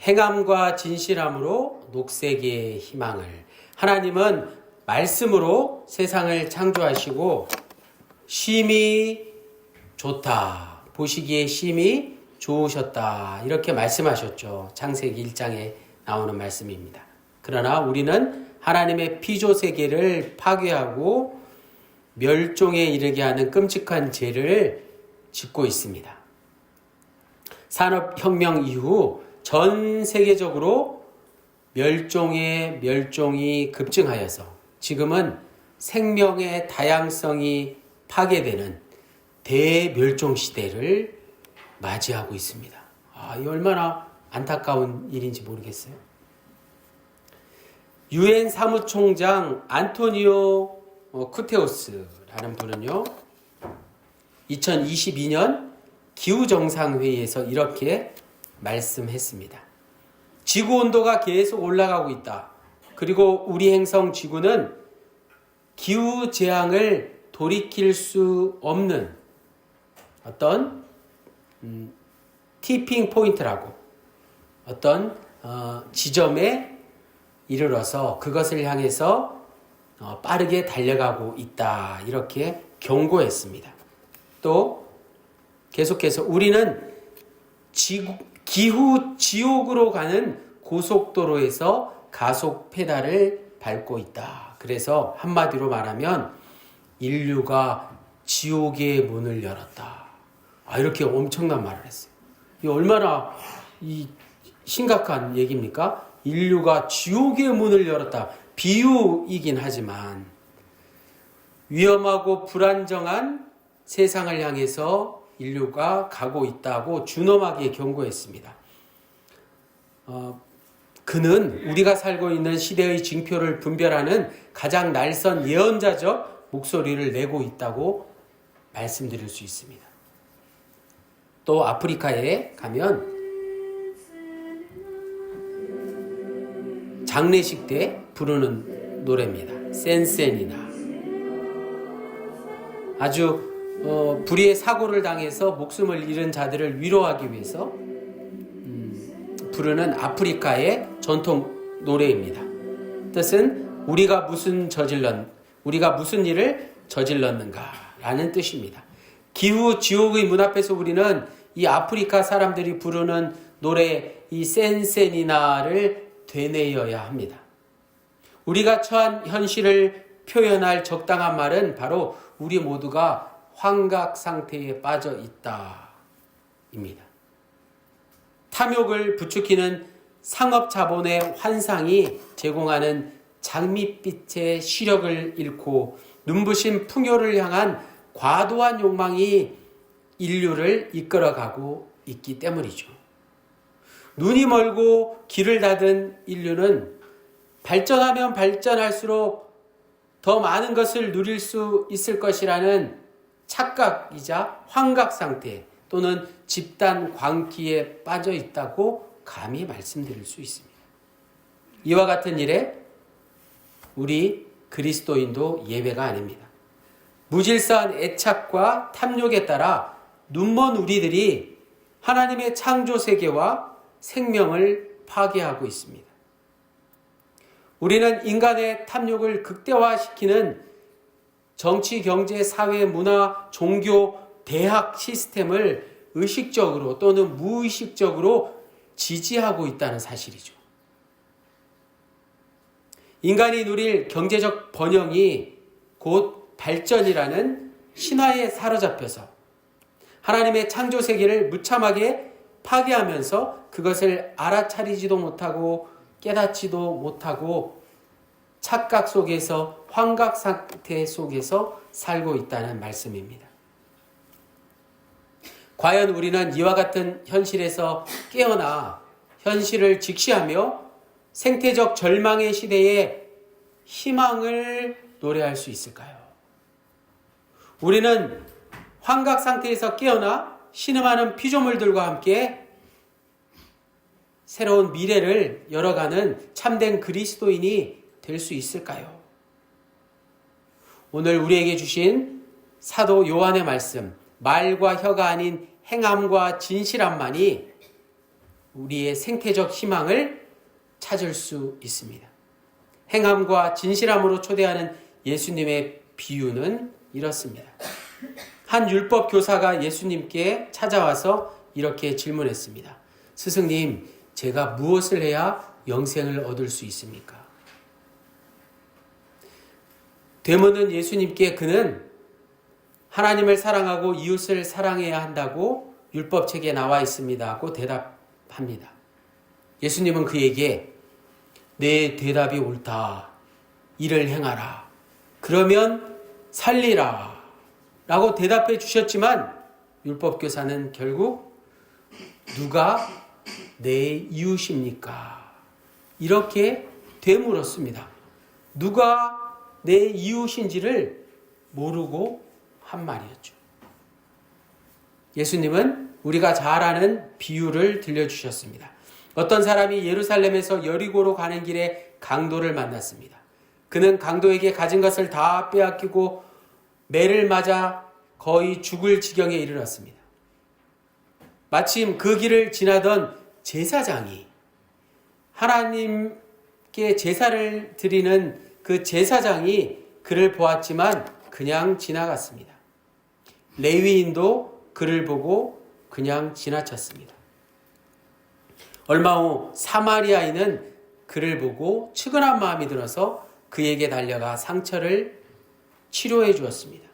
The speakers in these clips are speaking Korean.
행함과 진실함으로 녹색의 희망을. 하나님은 말씀으로 세상을 창조하시고 심히 좋다, 보시기에 심히 좋으셨다, 이렇게 말씀하셨죠. 창세기 1장에 나오는 말씀입니다. 그러나 우리는 하나님의 피조세계를 파괴하고 멸종에 이르게 하는 끔찍한 죄를 짓고 있습니다. 산업혁명 이후 전 세계적으로 멸종이 급증하여서 지금은 생명의 다양성이 파괴되는 대멸종 시대를 맞이하고 있습니다. 이 얼마나 안타까운 일인지 모르겠어요. 유엔 사무총장 안토니오 쿠테우스라는 분은요, 2022년 기후정상회의에서 이렇게 말씀했습니다. 지구 온도가 계속 올라가고 있다. 그리고 우리 행성 지구는 기후 재앙을 돌이킬 수 없는 어떤 티핑 포인트라고 어떤 지점에 이르러서 그것을 향해서 빠르게 달려가고 있다, 이렇게 경고했습니다. 또 계속해서 우리는 기후 지옥으로 가는 고속도로에서 가속 페달을 밟고 있다. 그래서 한마디로 말하면 인류가 지옥의 문을 열었다. 이렇게 엄청난 말을 했어요. 이 얼마나 심각한 얘기입니까? 인류가 지옥의 문을 열었다. 비유이긴 하지만 위험하고 불안정한 세상을 향해서 인류가 가고 있다고 준엄하게 경고했습니다. 그는 우리가 살고 있는 시대의 징표를 분별하는 가장 날선 예언자적 목소리를 내고 있다고 말씀드릴 수 있습니다. 또 아프리카에 가면 장례식 때 부르는 노래입니다. 센센이나. 아주 불의의 사고를 당해서 목숨을 잃은 자들을 위로하기 위해서 부르는 아프리카의 전통 노래입니다. 뜻은 우리가 무슨 일을 저질렀는가 라는 뜻입니다. 기후 지옥의 문 앞에서 우리는 이 아프리카 사람들이 부르는 노래 이 센센이나를 되뇌어야 합니다. 우리가 처한 현실을 표현할 적당한 말은 바로 우리 모두가 환각 상태에 빠져 있다 입니다. 탐욕을 부추기는 상업 자본의 환상이 제공하는 장밋빛의 시력을 잃고 눈부신 풍요를 향한 과도한 욕망이 인류를 이끌어가고 있기 때문이죠. 눈이 멀고 귀를 닫은 인류는 발전하면 발전할수록 더 많은 것을 누릴 수 있을 것이라는 착각이자 환각 상태 또는 집단 광기에 빠져 있다고 감히 말씀드릴 수 있습니다. 이와 같은 일에 우리 그리스도인도 예외가 아닙니다. 무질서한 애착과 탐욕에 따라 눈먼 우리들이 하나님의 창조 세계와 생명을 파괴하고 있습니다. 우리는 인간의 탐욕을 극대화시키는 정치, 경제, 사회, 문화, 종교, 대학 시스템을 의식적으로 또는 무의식적으로 지지하고 있다는 사실이죠. 인간이 누릴 경제적 번영이 곧 발전이라는 신화에 사로잡혀서 하나님의 창조 세계를 무참하게 파괴하면서 그것을 알아차리지도 못하고 깨닫지도 못하고 착각 속에서 환각 상태 속에서 살고 있다는 말씀입니다. 과연 우리는 이와 같은 현실에서 깨어나 현실을 직시하며 생태적 절망의 시대에 희망을 노래할 수 있을까요? 우리는 환각 상태에서 깨어나 신음하는 피조물들과 함께 새로운 미래를 열어가는 참된 그리스도인이 될 수 있을까요? 오늘 우리에게 주신 사도 요한의 말씀, 말과 혀가 아닌 행함과 진실함만이 우리의 생태적 희망을 찾을 수 있습니다. 행함과 진실함으로 초대하는 예수님의 비유는 이렇습니다. 한 율법 교사가 예수님께 찾아와서 이렇게 질문했습니다. 스승님, 제가 무엇을 해야 영생을 얻을 수 있습니까? 되묻는 예수님께 그는 하나님을 사랑하고 이웃을 사랑해야 한다고 율법책에 나와 있습니다 하고 대답합니다. 예수님은 그에게 내 대답이 옳다. 이를 행하라. 그러면 살리라. 라고 대답해 주셨지만 율법교사는 결국 누가 내 이웃입니까? 이렇게 되물었습니다. 누가 내 이웃인지를 모르고 한 말이었죠. 예수님은 우리가 잘 아는 비유를 들려주셨습니다. 어떤 사람이 예루살렘에서 여리고로 가는 길에 강도를 만났습니다. 그는 강도에게 가진 것을 다 빼앗기고 매를 맞아 거의 죽을 지경에 이르렀습니다. 마침 그 길을 지나던 제사장이 하나님께 제사를 드리는 그 제사장이 그를 보았지만 그냥 지나갔습니다. 레위인도 그를 보고 그냥 지나쳤습니다. 얼마 후 사마리아인은 그를 보고 측은한 마음이 들어서 그에게 달려가 상처를 치료해 주었습니다.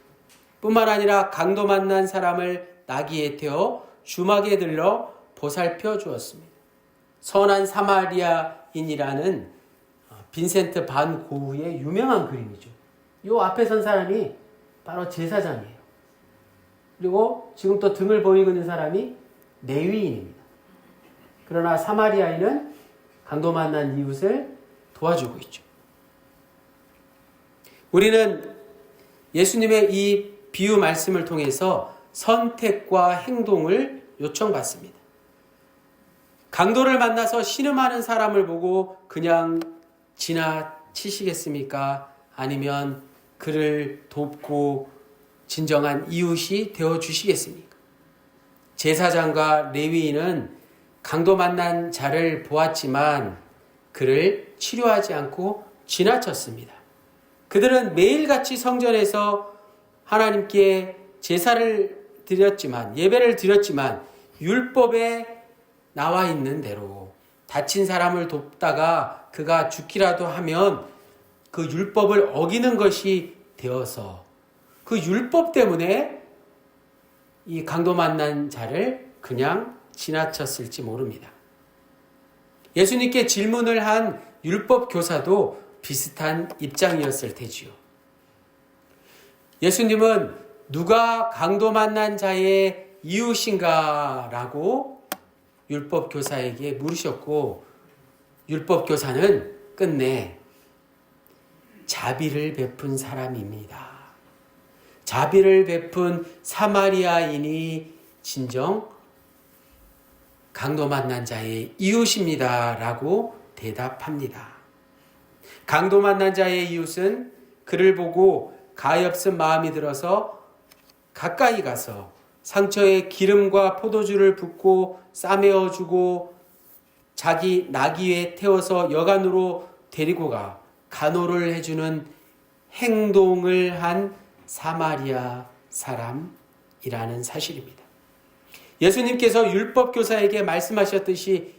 뿐만 아니라 강도 만난 사람을 나귀에 태워 주막에 들러 보살펴 주었습니다. 선한 사마리아인이라는 빈센트 반 고흐의 유명한 그림이죠. 이 앞에 선 사람이 바로 제사장이에요. 그리고 지금 또 등을 보이고 있는 사람이 레위인입니다. 그러나 사마리아인은 강도 만난 이웃을 도와주고 있죠. 우리는 예수님의 이 비유 말씀을 통해서 선택과 행동을 요청받습니다. 강도를 만나서 신음하는 사람을 보고 그냥 지나치시겠습니까? 아니면 그를 돕고 진정한 이웃이 되어주시겠습니까? 제사장과 레위인은 강도 만난 자를 보았지만 그를 치료하지 않고 지나쳤습니다. 그들은 매일같이 성전에서 하나님께 제사를 드렸지만, 예배를 드렸지만 율법에 나와 있는 대로 다친 사람을 돕다가 그가 죽기라도 하면 그 율법을 어기는 것이 되어서 그 율법 때문에 이 강도 만난 자를 그냥 지나쳤을지 모릅니다. 예수님께 질문을 한 율법 교사도 비슷한 입장이었을 테지요. 예수님은 누가 강도 만난 자의 이웃인가? 라고 율법 교사에게 물으셨고, 율법 교사는 끝내 자비를 베푼 사람입니다. 자비를 베푼 사마리아인이 진정 강도 만난 자의 이웃입니다. 라고 대답합니다. 강도 만난 자의 이웃은 그를 보고 가엾은 마음이 들어서 가까이 가서 상처에 기름과 포도주를 붓고 싸매어 주고 자기 나귀에 태워서 여간으로 데리고 가 간호를 해주는 행동을 한 사마리아 사람이라는 사실입니다. 예수님께서 율법교사에게 말씀하셨듯이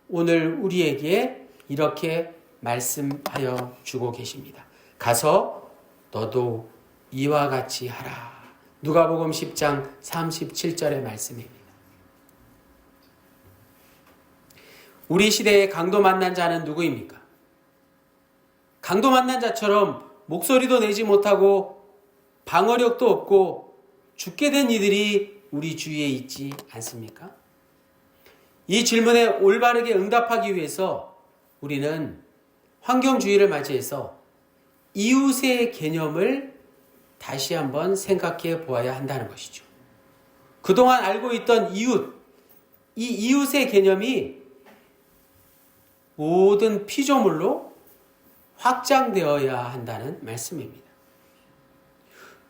오늘 우리에게 이렇게 말씀하여 주고 계십니다. 가서 너도 이와 같이 하라. 누가복음 10장 37절의 말씀입니다. 우리 시대의 강도 만난 자는 누구입니까? 강도 만난 자처럼 목소리도 내지 못하고 방어력도 없고 죽게 된 이들이 우리 주위에 있지 않습니까? 이 질문에 올바르게 응답하기 위해서 우리는 환경주의를 맞이해서 이웃의 개념을 다시 한번 생각해 보아야 한다는 것이죠. 그동안 알고 있던 이웃, 이 이웃의 개념이 모든 피조물로 확장되어야 한다는 말씀입니다.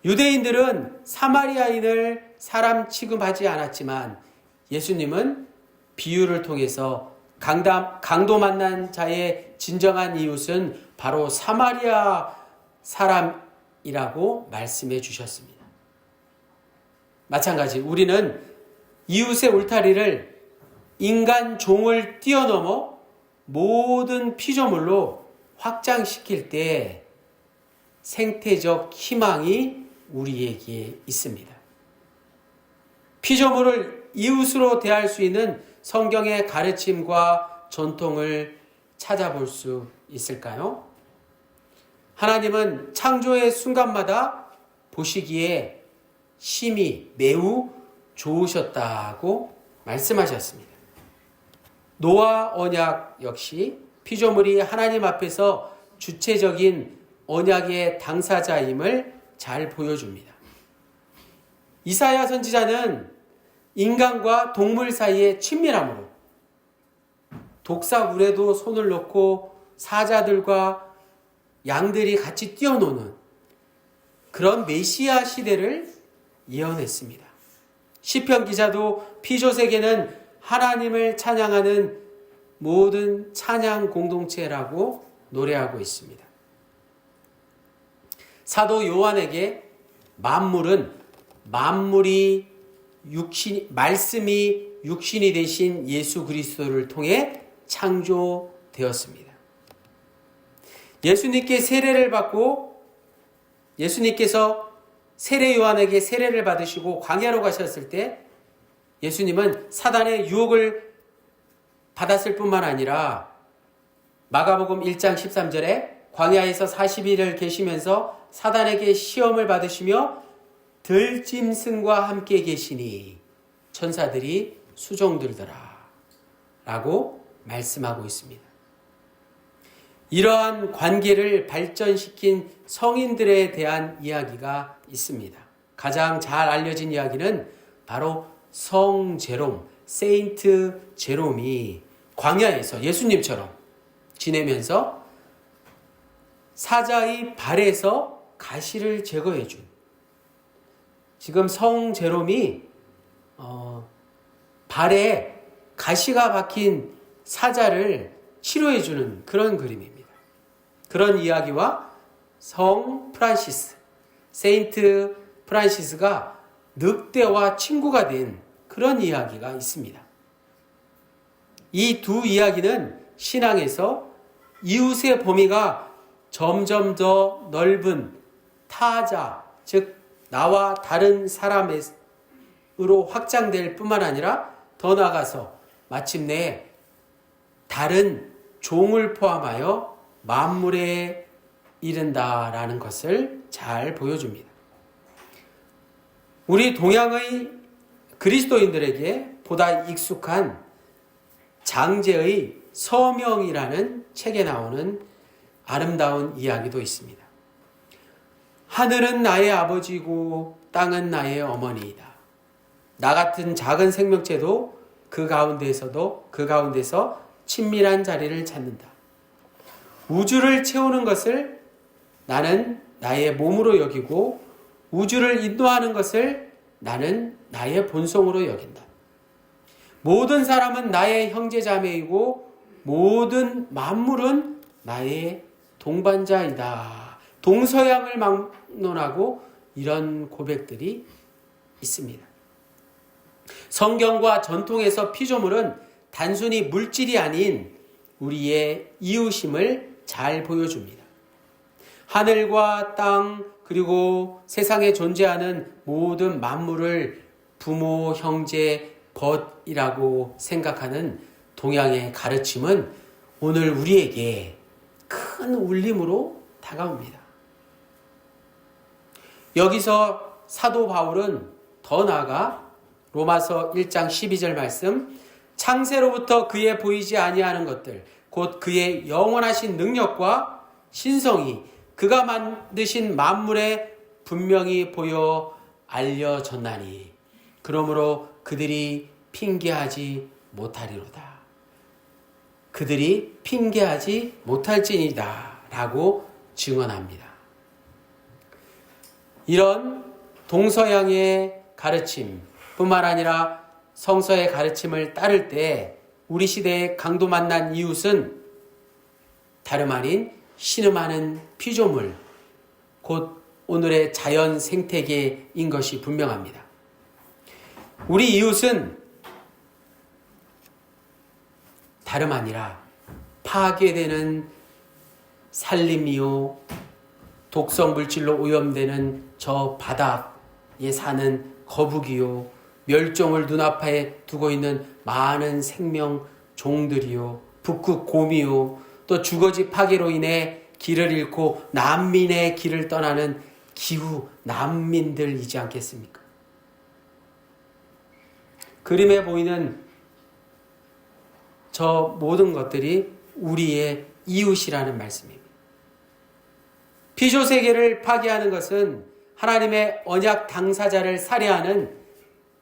유대인들은 사마리아인을 사람 취급하지 않았지만 예수님은 비유를 통해서 강도 만난 자의 진정한 이웃은 바로 사마리아 사람이라고 말씀해 주셨습니다. 마찬가지 우리는 이웃의 울타리를 인간 종을 뛰어넘어 모든 피조물로 확장시킬 때 생태적 희망이 우리에게 있습니다. 피조물을 이웃으로 대할 수 있는 성경의 가르침과 전통을 찾아볼 수 있을까요? 하나님은 창조의 순간마다 보시기에 심히 매우 좋으셨다고 말씀하셨습니다. 노아 언약 역시 피조물이 하나님 앞에서 주체적인 언약의 당사자임을 잘 보여줍니다. 이사야 선지자는 인간과 동물 사이의 친밀함으로 독사물에도 손을 놓고 사자들과 양들이 같이 뛰어노는 그런 메시아 시대를 예언했습니다. 시편 기자도 피조세계는 하나님을 찬양하는 모든 찬양 공동체라고 노래하고 있습니다. 사도 요한에게 만물이 말씀이 육신이 되신 예수 그리스도를 통해 창조되었습니다. 예수님께서 세례 요한에게 세례를 받으시고 광야로 가셨을 때 예수님은 사단의 유혹을 받았을 뿐만 아니라 마가복음 1장 13절에 광야에서 40일을 계시면서 사단에게 시험을 받으시며 들짐승과 함께 계시니 천사들이 수종들더라 라고 말씀하고 있습니다. 이러한 관계를 발전시킨 성인들에 대한 이야기가 있습니다. 가장 잘 알려진 이야기는 바로 성 제롬, 세인트 제롬이 광야에서 예수님처럼 지내면서 사자의 발에서 가시를 제거해 준, 지금 성 제롬이 발에 가시가 박힌 사자를 치료해 주는 그런 그림입니다. 그런 이야기와 성 프란시스, 세인트 프란시스가 늑대와 친구가 된 그런 이야기가 있습니다. 이 두 이야기는 신앙에서 이웃의 범위가 점점 더 넓은 타자, 즉 나와 다른 사람으로 확장될 뿐만 아니라 더 나아가서 마침내 다른 종을 포함하여 만물에 이른다라는 것을 잘 보여줍니다. 우리 동양의 그리스도인들에게 보다 익숙한 장제의 서명이라는 책에 나오는 아름다운 이야기도 있습니다. 하늘은 나의 아버지고 땅은 나의 어머니이다. 나 같은 작은 생명체도 그 가운데서 친밀한 자리를 찾는다. 우주를 채우는 것을 나는 나의 몸으로 여기고 우주를 인도하는 것을 나는 나의 본성으로 여긴다. 모든 사람은 나의 형제자매이고 모든 만물은 나의 동반자이다. 동서양을 막론하고 이런 고백들이 있습니다. 성경과 전통에서 피조물은 단순히 물질이 아닌 우리의 이웃임을 잘 보여줍니다. 하늘과 땅 그리고 세상에 존재하는 모든 만물을 부모, 형제, 벗이라고 생각하는 동양의 가르침은 오늘 우리에게 큰 울림으로 다가옵니다. 여기서 사도 바울은 더 나아가 로마서 1장 12절 말씀, 창세로부터 그의 보이지 아니하는 것들 곧 그의 영원하신 능력과 신성이 그가 만드신 만물에 분명히 보여 알려졌나니 그러므로 그들이 핑계하지 못하리로다. 그들이 핑계하지 못할지니이다 라고 증언합니다. 이런 동서양의 가르침 뿐만 아니라 성서의 가르침을 따를 때 우리 시대의 강도 만난 이웃은 다름 아닌 신음하는 피조물, 곧 오늘의 자연 생태계인 것이 분명합니다. 우리 이웃은 다름 아니라 파괴되는 산림이요, 독성 물질로 오염되는 저 바닥에 사는 거북이요, 멸종을 눈앞에 두고 있는 많은 생명 종들이요, 북극 곰이요, 또 주거지 파괴로 인해 길을 잃고 난민의 길을 떠나는 기후 난민들이지 않겠습니까? 그림에 보이는 저 모든 것들이 우리의 이웃이라는 말씀입니다. 피조세계를 파괴하는 것은 하나님의 언약 당사자를 살해하는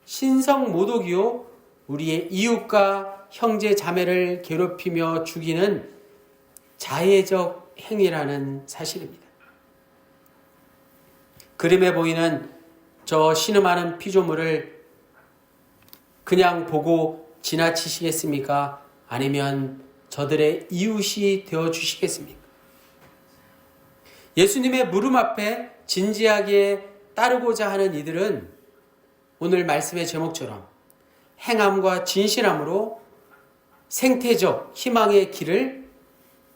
신성모독이요, 우리의 이웃과 형제 자매를 괴롭히며 죽이는 자해적 행위라는 사실입니다. 그림에 보이는 저 신음하는 피조물을 그냥 보고 지나치시겠습니까? 아니면 저들의 이웃이 되어주시겠습니까? 예수님의 물음 앞에 진지하게 따르고자 하는 이들은 오늘 말씀의 제목처럼 행함과 진실함으로 생태적 희망의 길을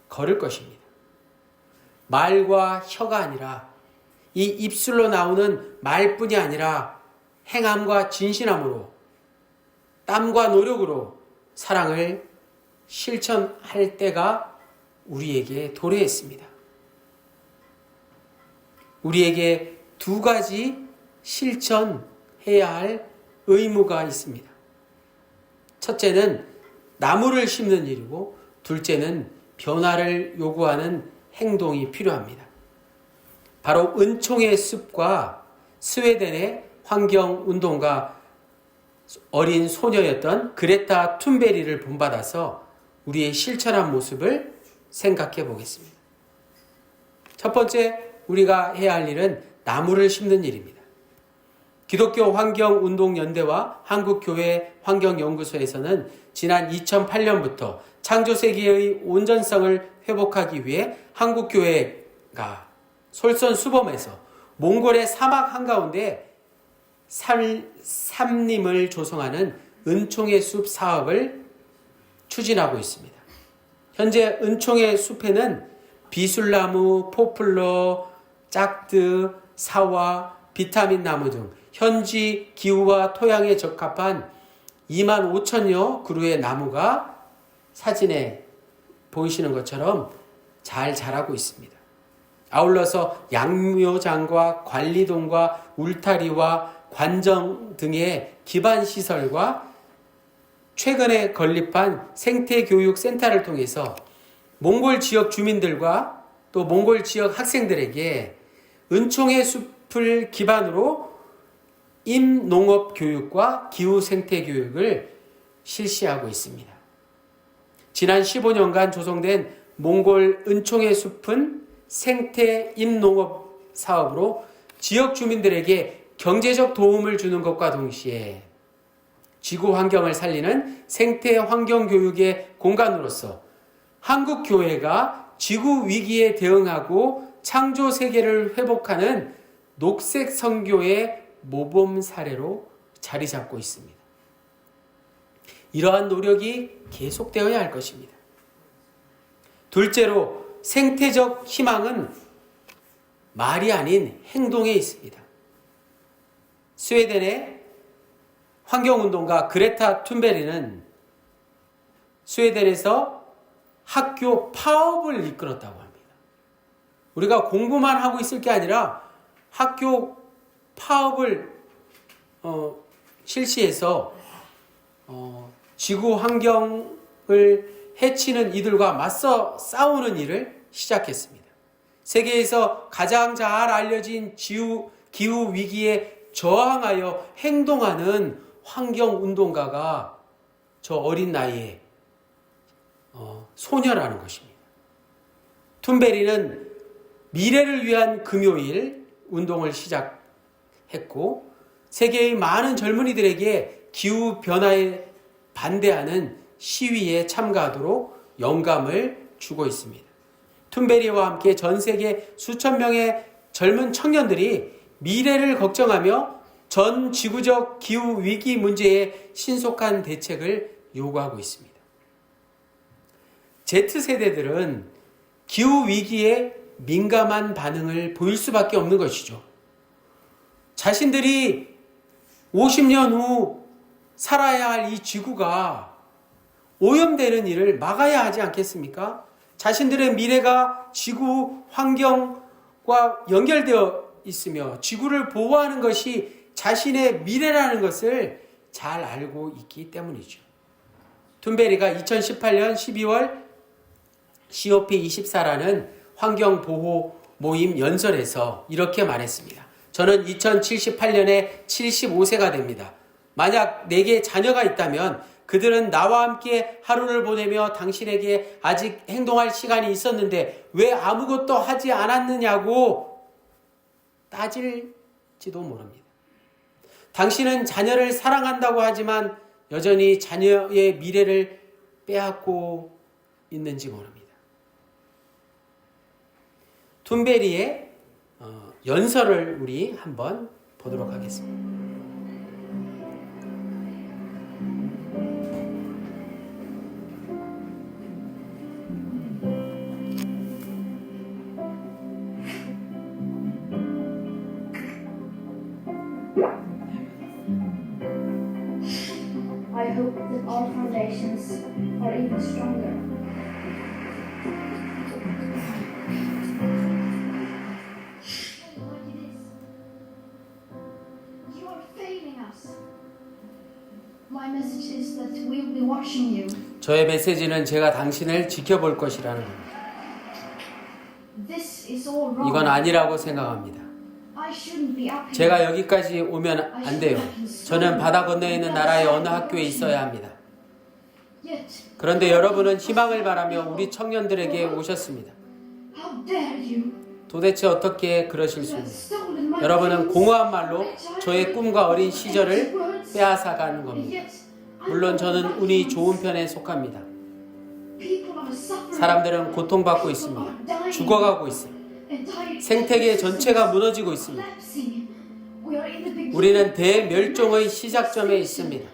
걸을 것입니다. 말과 혀가 아니라, 이 입술로 나오는 말뿐이 아니라 행함과 진실함으로, 땀과 노력으로 사랑을 실천할 때가 우리에게 도래했습니다. 우리에게 두 가지 실천해야 할 의무가 있습니다. 첫째는 나무를 심는 일이고, 둘째는 변화를 요구하는 행동이 필요합니다. 바로 은총의 숲과 스웨덴의 환경운동가 어린 소녀였던 그레타 툰베리를 본받아서 우리의 실천한 모습을 생각해 보겠습니다. 첫 번째, 우리가 해야 할 일은 나무를 심는 일입니다. 기독교 환경운동연대와 한국교회 환경연구소에서는 지난 2008년부터 창조세계의 온전성을 회복하기 위해 한국교회가 솔선수범해서 몽골의 사막 한가운데 삼림을 조성하는 은총의 숲 사업을 추진하고 있습니다. 현재 은총의 숲에는 비술나무, 포플러, 짝드, 사화, 비타민 나무 등 현지 기후와 토양에 적합한 2만 5천여 그루의 나무가 사진에 보이시는 것처럼 잘 자라고 있습니다. 아울러서 양묘장과 관리동과 울타리와 관정 등의 기반시설과 최근에 건립한 생태교육센터를 통해서 몽골 지역 주민들과 또 몽골 지역 학생들에게 은총의 숲을 기반으로 임농업 교육과 기후 생태 교육을 실시하고 있습니다. 지난 15년간 조성된 몽골 은총의 숲은 생태 임농업 사업으로 지역 주민들에게 경제적 도움을 주는 것과 동시에 지구 환경을 살리는 생태 환경 교육의 공간으로서 한국 교회가 지구 위기에 대응하고 창조 세계를 회복하는 녹색 선교의 모범 사례로 자리 잡고 있습니다. 이러한 노력이 계속되어야 할 것입니다. 둘째로, 생태적 희망은 말이 아닌 행동에 있습니다. 스웨덴의 환경운동가 그레타 툰베리는 스웨덴에서 학교 파업을 이끌었다고 합니다. 우리가 공부만 하고 있을 게 아니라 학교 파업을 실시해서 지구 환경을 해치는 이들과 맞서 싸우는 일을 시작했습니다. 세계에서 가장 잘 알려진 기후 위기에 저항하여 행동하는 환경운동가가 저 어린 나이에 소녀라는 것입니다. 툰베리는 미래를 위한 금요일 운동을 시작했고, 세계의 많은 젊은이들에게 기후 변화에 반대하는 시위에 참가하도록 영감을 주고 있습니다. 툰베리와 함께 전 세계 수천 명의 젊은 청년들이 미래를 걱정하며 전 지구적 기후 위기 문제에 신속한 대책을 요구하고 있습니다. Z세대들은 기후 위기에 민감한 반응을 보일 수밖에 없는 것이죠. 자신들이 50년 후 살아야 할 이 지구가 오염되는 일을 막아야 하지 않겠습니까? 자신들의 미래가 지구 환경과 연결되어 있으며 지구를 보호하는 것이 자신의 미래라는 것을 잘 알고 있기 때문이죠. 툰베리가 2018년 12월 COP24라는 환경보호 모임 연설에서 이렇게 말했습니다. 저는 2078년에 75세가 됩니다. 만약 내게 자녀가 있다면 그들은 나와 함께 하루를 보내며 당신에게 아직 행동할 시간이 있었는데 왜 아무것도 하지 않았느냐고 따질지도 모릅니다. 당신은 자녀를 사랑한다고 하지만 여전히 자녀의 미래를 빼앗고 있는지 모릅니다. 툰베리의 연설을 우리 한번 보도록 하겠습니다. I hope that our foundations are even stronger. You are failing us. My message is that we'll be watching you. 저의 메시지는 제가 당신을 지켜볼 것이라는 겁니다. This is all wrong. 이건 아니라고 생각합니다. I shouldn't be up here. 제가 여기까지 오면 안 돼요. 저는 바다 건너에 있는 나라의 어느 학교에 있어야 합니다. Yet, 그런데 여러분은 희망을 바라며 우리 청년들에게 오셨습니다. how dare you? 도대체 어떻게 그러실 수 You have 있나요? stolen my 여러분은 dreams, 공허한 말로 my childhood, 저의 꿈과 어린 시절을 words, 빼앗아가는 and 겁니다. yet I 물론 know 저는 nothing 운이 of 좋은 this. 편에 속합니다. People are suffering. 사람들은 고통받고 있습니다. 죽어가고 있습니다. 생태계 전체가 무너지고 있습니다. 우리는 대멸종의 시작점에 있습니다.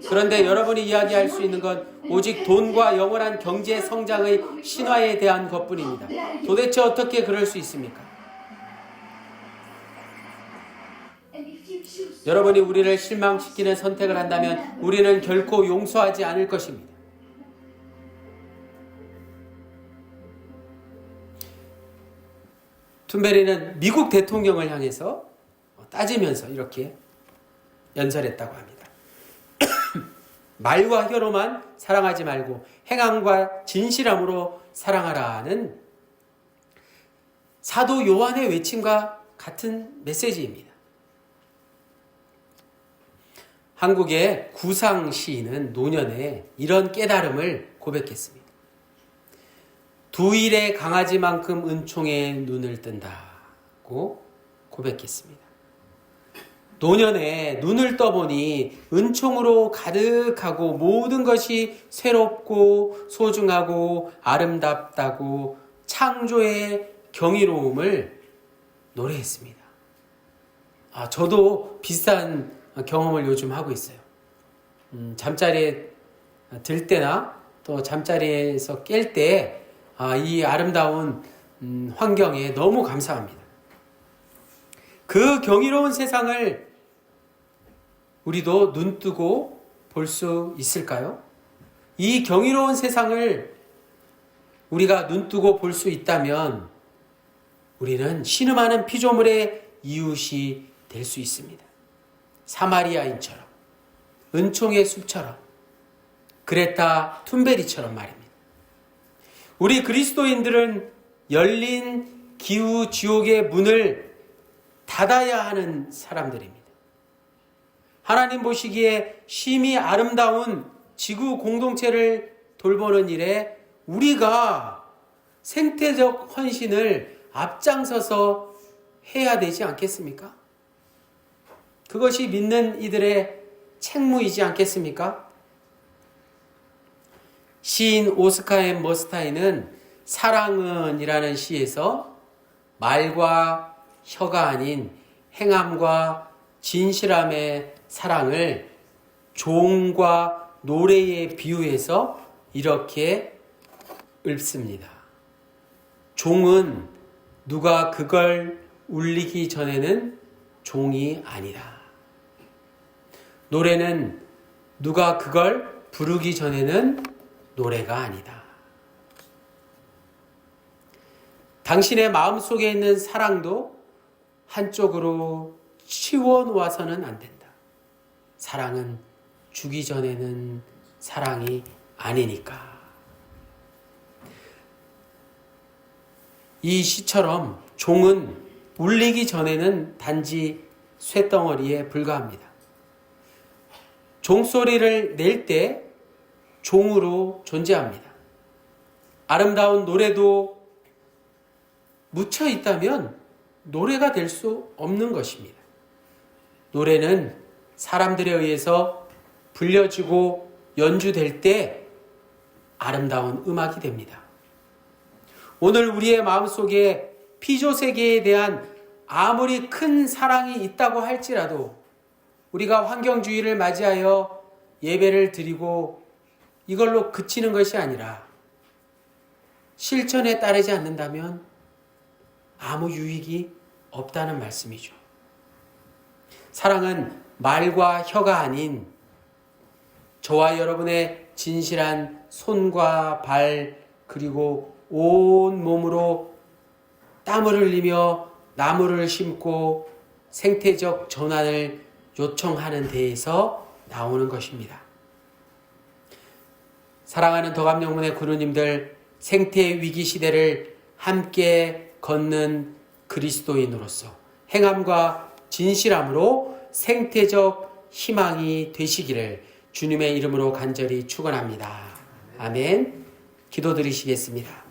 그런데 여러분이 이야기할 수 있는 건 오직 돈과 영원한 경제 성장의 신화에 대한 것뿐입니다. 도대체 어떻게 그럴 수 있습니까? 여러분이 우리를 실망시키는 선택을 한다면 우리는 결코 용서하지 않을 것입니다. 툰베리는 미국 대통령을 향해서 따지면서 이렇게 연설했다고 합니다. 말과 혀로만 사랑하지 말고 행함과 진실함으로 사랑하라는 사도 요한의 외침과 같은 메시지입니다. 한국의 구상 시인은 노년에 이런 깨달음을 고백했습니다. 두 일의 강아지만큼 은총에 눈을 뜬다고 고백했습니다. 노년에 눈을 떠보니 은총으로 가득하고 모든 것이 새롭고 소중하고 아름답다고 창조의 경이로움을 노래했습니다. 저도 비슷한 경험을 요즘 하고 있어요. 잠자리에 들 때나 또 잠자리에서 깰 때 이 아름다운 환경에 너무 감사합니다. 그 경이로운 세상을 우리도 눈 뜨고 볼 수 있을까요? 이 경이로운 세상을 우리가 눈 뜨고 볼 수 있다면 우리는 신음하는 피조물의 이웃이 될 수 있습니다. 사마리아인처럼, 은총의 숲처럼, 그레타 툰베리처럼 말입니다. 우리 그리스도인들은 열린 기후 지옥의 문을 닫아야 하는 사람들입니다. 하나님 보시기에 심히 아름다운 지구 공동체를 돌보는 일에 우리가 생태적 헌신을 앞장서서 해야 되지 않겠습니까? 그것이 믿는 이들의 책무이지 않겠습니까? 시인 오스카 앤 머스타인은 사랑은이라는 시에서 말과 혀가 아닌 행함과 진실함의 사랑을 종과 노래에 비유해서 이렇게 읊습니다. 종은 누가 그걸 울리기 전에는 종이 아니라. 노래는 누가 그걸 부르기 전에는 노래가 아니다. 당신의 마음속에 있는 사랑도 한쪽으로 치워놓아서는 안 된다. 사랑은 주기 전에는 사랑이 아니니까. 이 시처럼 종은 울리기 전에는 단지 쇳덩어리에 불과합니다. 종소리를 낼 때 종으로 존재합니다. 아름다운 노래도 묻혀 있다면 노래가 될 수 없는 것입니다. 노래는 사람들에 의해서 불려지고 연주될 때 아름다운 음악이 됩니다. 오늘 우리의 마음속에 피조세계에 대한 아무리 큰 사랑이 있다고 할지라도 우리가 환경주의를 맞이하여 예배를 드리고 이걸로 그치는 것이 아니라 실천에 따르지 않는다면 아무 유익이 없다는 말씀이죠. 사랑은 말과 혀가 아닌 저와 여러분의 진실한 손과 발 그리고 온 몸으로 땀을 흘리며 나무를 심고 생태적 전환을 요청하는 데에서 나오는 것입니다. 사랑하는 더감영문의 구루님들, 생태 위기 시대를 함께 걷는 그리스도인으로서 행함과 진실함으로 생태적 희망이 되시기를 주님의 이름으로 간절히 축원합니다. 아멘. 기도드리시겠습니다.